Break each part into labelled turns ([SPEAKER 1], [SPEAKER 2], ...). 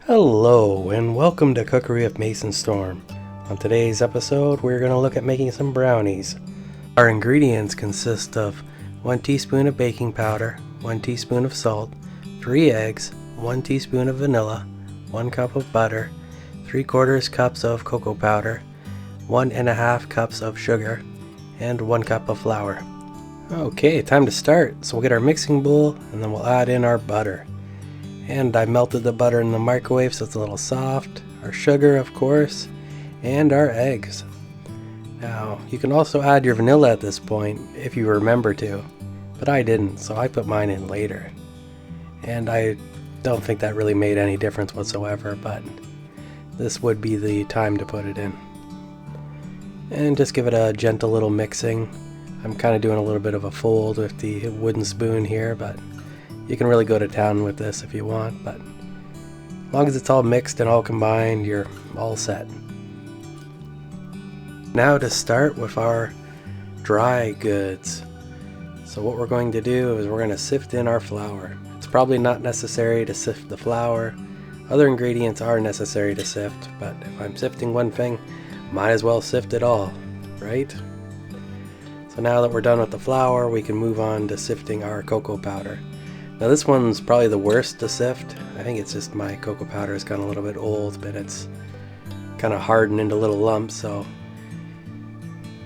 [SPEAKER 1] Hello and welcome to Cookery with Mason Storm. On today's episode we're going to look at making some brownies. Our ingredients consist of 1 teaspoon of baking powder, 1 teaspoon of salt, 3 eggs, 1 teaspoon of vanilla, 1 cup of butter, 3/4 cups of cocoa powder, 1.5 cups of sugar, and 1 cup of flour. Okay, time to start. So we'll get our mixing bowl and then we'll add in our butter. And I melted the butter in the microwave so it's a little soft. Our sugar, of course, and our eggs. Now, you can also add your vanilla at this point if you remember to, but I didn't, so I put mine in later. And I don't think that really made any difference whatsoever, but this would be the time to put it in. And just give it a gentle little mixing. I'm kind of doing a little bit of a fold with the wooden spoon here, but you can really go to town with this if you want, but as long as it's all mixed and all combined, you're all set. Now to start with our dry goods. So what we're going to do is we're going to sift in our flour. It's probably not necessary to sift the flour. Other ingredients are necessary to sift, but if I'm sifting one thing, might as well sift it all, right? So now that we're done with the flour, we can move on to sifting our cocoa powder. Now this one's probably the worst to sift. I think it's just my cocoa powder has gotten a little bit old, but it's kind of hardened into little lumps, so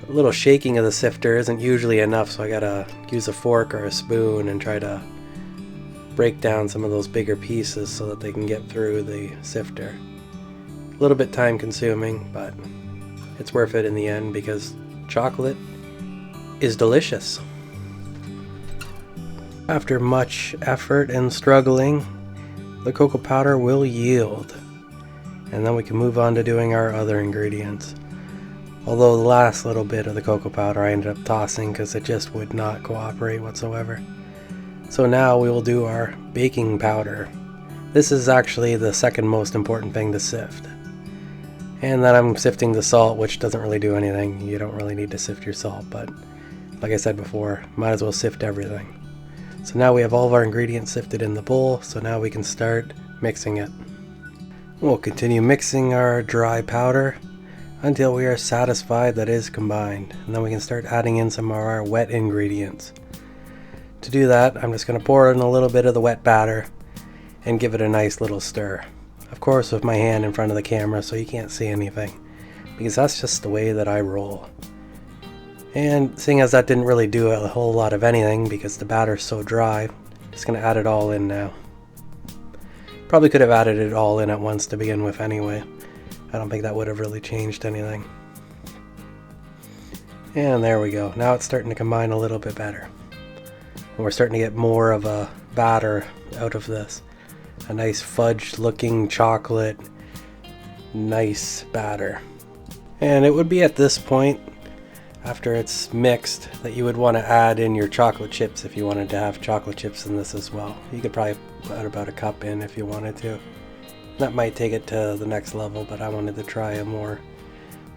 [SPEAKER 1] a little shaking of the sifter isn't usually enough, so I gotta use a fork or a spoon and try to break down some of those bigger pieces so that they can get through the sifter. A little bit time consuming, but it's worth it in the end because chocolate is delicious. After much effort and struggling, the cocoa powder will yield, and then we can move on to doing our other ingredients. Although the last little bit of the cocoa powder I ended up tossing because it just would not cooperate whatsoever. So now we will do our baking powder. This is actually the second most important thing to sift. And then I'm sifting the salt, which doesn't really do anything. You don't really need to sift your salt, but like I said before, might as well sift everything. So now we have all of our ingredients sifted in the bowl, so now we can start mixing it. We'll continue mixing our dry powder until we are satisfied that it is combined, and then we can start adding in some of our wet ingredients. To do that, I'm just going to pour in a little bit of the wet batter and give it a nice little stir. Of course with my hand in front of the camera so you can't see anything, because that's just the way that I roll. And seeing as that didn't really do a whole lot of anything because the batter's so dry, I'm just going to add it all in now. Probably could have added it all in at once to begin with anyway. I don't think that would have really changed anything. And there we go. Now it's starting to combine a little bit better. And we're starting to get more of a batter out of this. A nice fudge looking chocolate, nice batter. And it would be at this point, after it's mixed, that you would want to add in your chocolate chips if you wanted to have chocolate chips in this as well. You could probably put about a cup in if you wanted to. That might take it to the next level, but I wanted to try a more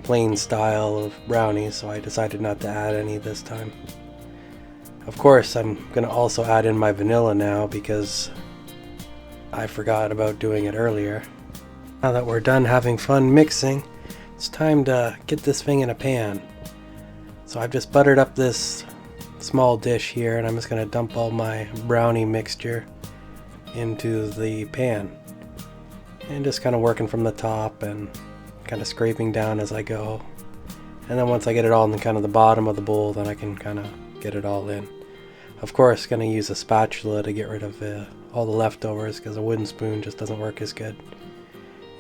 [SPEAKER 1] plain style of brownies, so I decided not to add any this time. Of course, I'm going to also add in my vanilla now because I forgot about doing it earlier. Now that we're done having fun mixing, it's time to get this thing in a pan. So I've just buttered up this small dish here, and I'm just going to dump all my brownie mixture into the pan. And just kind of working from the top and kind of scraping down as I go. And then once I get it all in kind of the bottom of the bowl, then I can kind of get it all in. Of course, going to use a spatula to get rid of all the leftovers because a wooden spoon just doesn't work as good.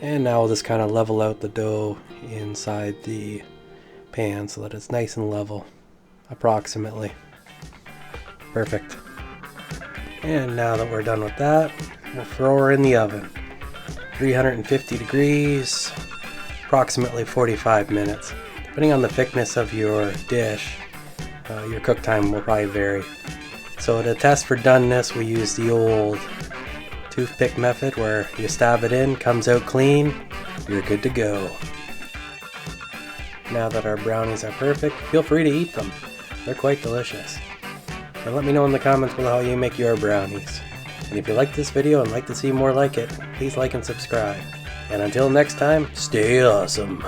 [SPEAKER 1] And now we'll just kind of level out the dough inside the pan so that it's nice and level, approximately. Perfect. And now that we're done with that, we'll throw her in the oven. 350 degrees, approximately 45 minutes. Depending on the thickness of your dish, your cook time will probably vary. So to test for doneness, we use the old toothpick method where you stab it in, comes out clean, you're good to go. Now that our brownies are perfect, feel free to eat them. They're quite delicious. And let me know in the comments below how you make your brownies. And if you like this video and like to see more like it, please like and subscribe. And until next time, stay awesome.